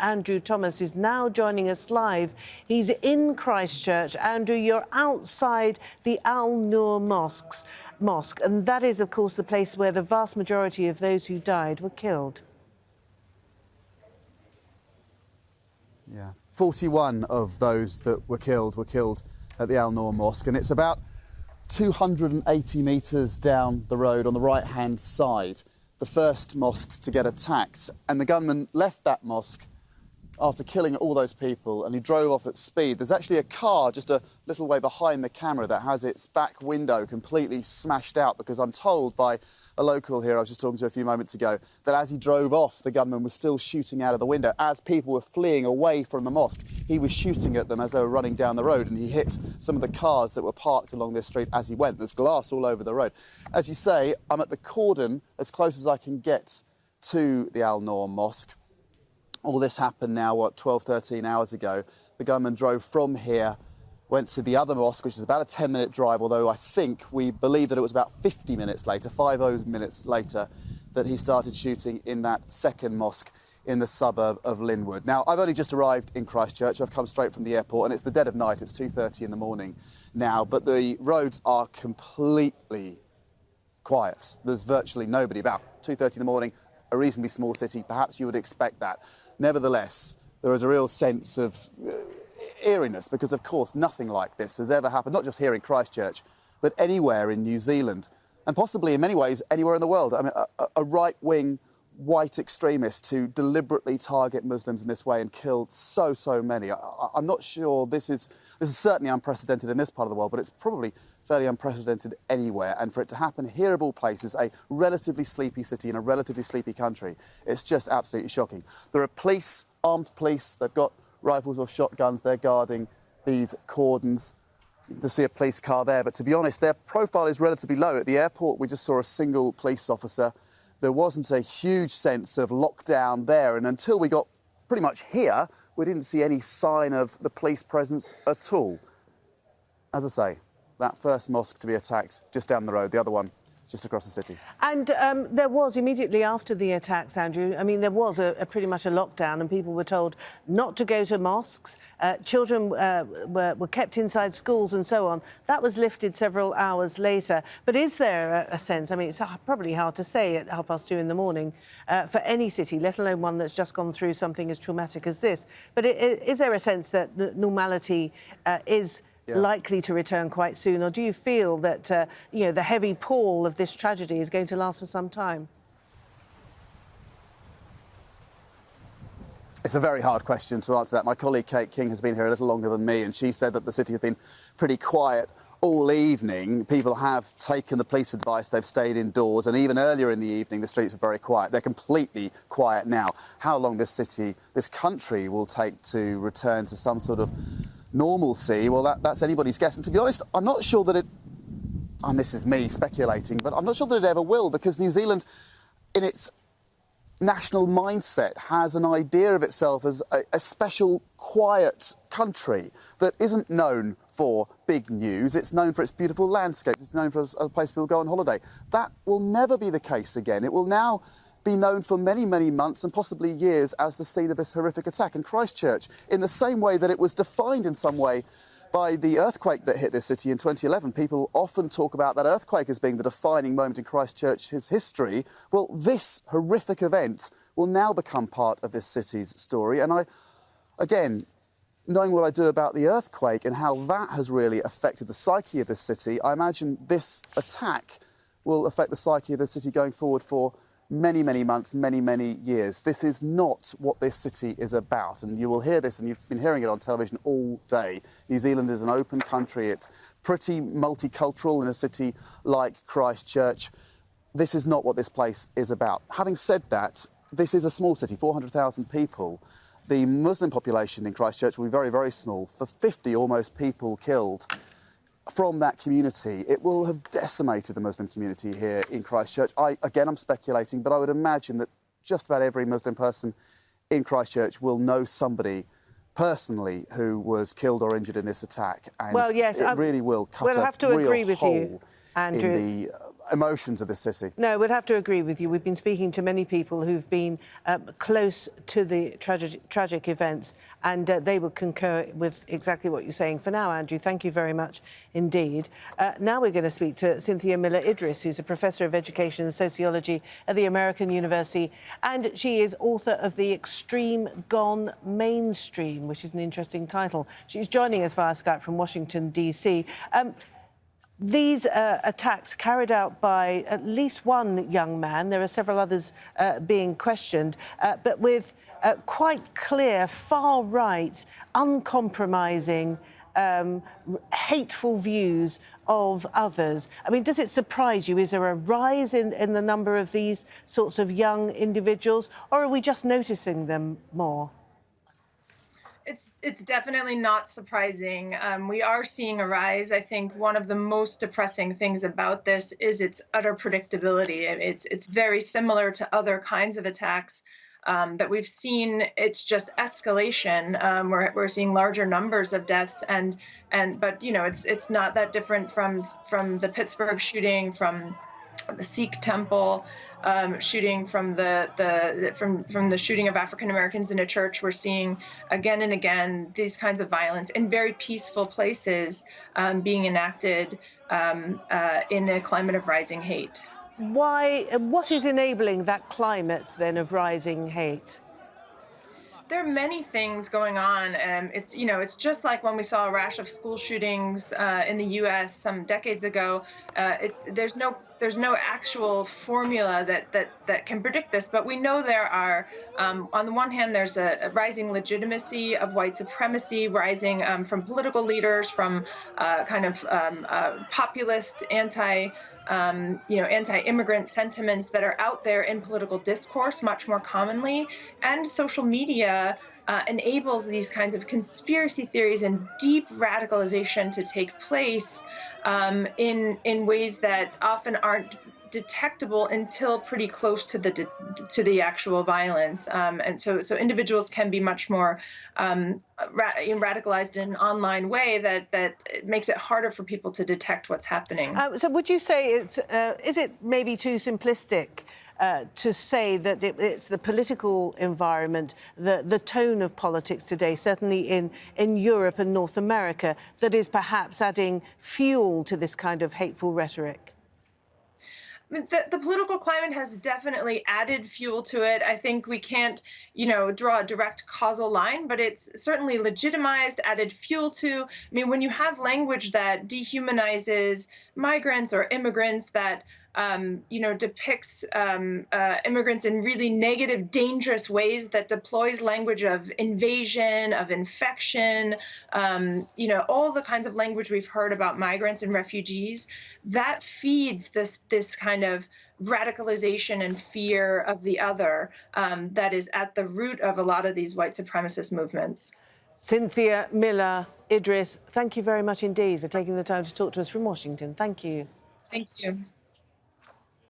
Andrew Thomas is now joining us live. He's in Christchurch. Andrew, you're outside the Al Noor Mosque, and that is, of course, the place where the vast majority of those who died were killed. Yeah, 41 of those that were killed at the Al Noor Mosque, and it's about 280 metres down the road on the right-hand side, the first mosque to get attacked. And the gunman left that mosque after killing all those people, and he drove off at speed. There's actually a car just a little way behind the camera that has its back window completely smashed out, because I'm told by a local here I was just talking to a few moments ago that as he drove off, the gunman was still shooting out of the window. As people were fleeing away from the mosque, he was shooting at them as they were running down the road, and he hit some of the cars that were parked along this street as he went. There's glass all over the road. As you say, I'm at the cordon as close as I can get to the Al Noor Mosque. All this happened now, 12, 13 hours ago. The gunman drove from here, went to the other mosque, which is about a 10-minute drive, although we believe that it was about 50 minutes later, 50 minutes later, that he started shooting in that second mosque in the suburb of Linwood. Now, I've only just arrived in Christchurch. I've come straight from the airport, and it's the dead of night. It's 2:30 in the morning now, but the roads are completely quiet. There's virtually nobody about. 2:30 in the morning, a reasonably small city, perhaps you would expect that. Nevertheless, there is a real sense of eeriness, because, of course, nothing like this has ever happened, not just here in Christchurch, but anywhere in New Zealand, and possibly, in many ways, anywhere in the world. I mean, a right-wing white extremist to deliberately target Muslims in this way and kill so many. I'm not sure this is certainly unprecedented in this part of the world, but it's probably fairly unprecedented anywhere. And for it to happen here of all places, a relatively sleepy city in a relatively sleepy country, it's just absolutely shocking. There are police, armed police, they've got rifles or shotguns, they're guarding these cordons. To see a police car there, but to be honest, their profile is relatively low. At the airport, we just saw a single police officer. There wasn't a huge sense of lockdown there, and until we got pretty much here, we didn't see any sign of the police presence at all. As I say, that first mosque to be attacked just down the road, the other one just across the city. And there was, immediately after the attacks, Andrew, I mean, there was pretty much a lockdown, and people were told not to go to mosques. Children were kept inside schools and so on. That was lifted several hours later. But is there a sense, I mean, it's probably hard to say at 2:30 in the morning for any city, let alone one that's just gone through something as traumatic as this. But is there a sense that normality is likely to return quite soon, or do you feel that the heavy pall of this tragedy is going to last for some time? It's a very hard question to answer that. My colleague Kate King has been here a little longer than me, and she said that the city has been pretty quiet all evening. People have taken the police advice, they've stayed indoors, and even earlier in the evening the streets were very quiet. They're completely quiet now. How long this country will take to return to some sort of normalcy, well, that's anybody's guess. And to be honest, I'm not sure that and this is me speculating, but I'm not sure that it ever will, because New Zealand, in its national mindset, has an idea of itself as a special, quiet country that isn't known for big news. It's known for its beautiful landscapes. It's known for a place people go on holiday. That will never be the case again. It will now be known for many months and possibly years as the scene of this horrific attack in Christchurch, in the same way that it was defined in some way by the earthquake that hit this city in 2011. People often talk about that earthquake as being the defining moment in Christchurch's history. Well, this horrific event will now become part of this city's story. And again, knowing what I do about the earthquake and how that has really affected the psyche of this city, I imagine this attack will affect the psyche of the city going forward for many months, many years. This is not what this city is about, and you will hear this, and you've been hearing it on television all day. New Zealand is an open country. It's pretty multicultural in a city like Christchurch. This is not what this place is about. Having said that, this is a small city, 400,000 people. The Muslim population in Christchurch will be very small. For 50 almost people killed from that community, it will have decimated the Muslim community here in Christchurch. Again, I'm speculating, but I would imagine that just about every Muslim person in Christchurch will know somebody personally who was killed or injured in this attack. And well, yes, it really will cut we'll have to a real agree with hole you, Andrew. in the emotions of this city. No, we'd have to agree with you. We've been speaking to many people who've been close to the tragic events, and they would concur with exactly what you're saying. For now, Andrew, thank you very much indeed. Now we're going to speak to Cynthia Miller-Idriss, who's a professor of education and sociology at the American University, and she is author of The Extreme Gone Mainstream, which is an interesting title. She's joining us via Skype from Washington, D.C. These attacks carried out by at least one young man, there are several others being questioned, but with quite clear, far-right, uncompromising, hateful views of others. I mean, does it surprise you? Is there a rise in the number of these sorts of young individuals, or are we just noticing them more? It's definitely not surprising. We are seeing a rise. I think one of the most depressing things about this is its utter predictability. It's very similar to other kinds of attacks that we've seen. It's just escalation. We're seeing larger numbers of deaths, but you know, it's not that different from the Pittsburgh shooting, from the Sikh temple shooting, from the shooting of African Americans in a church. We're seeing again and again these kinds of violence in very peaceful places being enacted in a climate of rising hate. What is enabling that climate then of rising hate? There are many things going on. It's just like when we saw a rash of school shootings in the U.S. some decades ago. There's no actual formula that can predict this, but we know there are. On the one hand, there's a rising legitimacy of white supremacy, rising from political leaders, from populist anti-immigrant sentiments that are out there in political discourse much more commonly, and social media enables these kinds of conspiracy theories and deep radicalization to take place in ways that often aren't detectable until pretty close to the actual violence, and so individuals can be much more radicalized in an online way that makes it harder for people to detect what's happening. So would you say is it maybe too simplistic to say that it's the political environment, the tone of politics today, certainly in Europe and North America, that is perhaps adding fuel to this kind of hateful rhetoric? The political climate has definitely added fuel to it. I think we can't, draw a direct causal line, but it's certainly legitimized, added fuel to. I mean, when you have language that dehumanizes migrants or immigrants, that depicts immigrants in really negative, dangerous ways, that deploys language of invasion, of infection, all the kinds of language we've heard about migrants and refugees, that feeds this kind of radicalization and fear of the other that is at the root of a lot of these white supremacist movements. Cynthia Miller-Idriss, thank you very much indeed for taking the time to talk to us from Washington. Thank you. Thank you.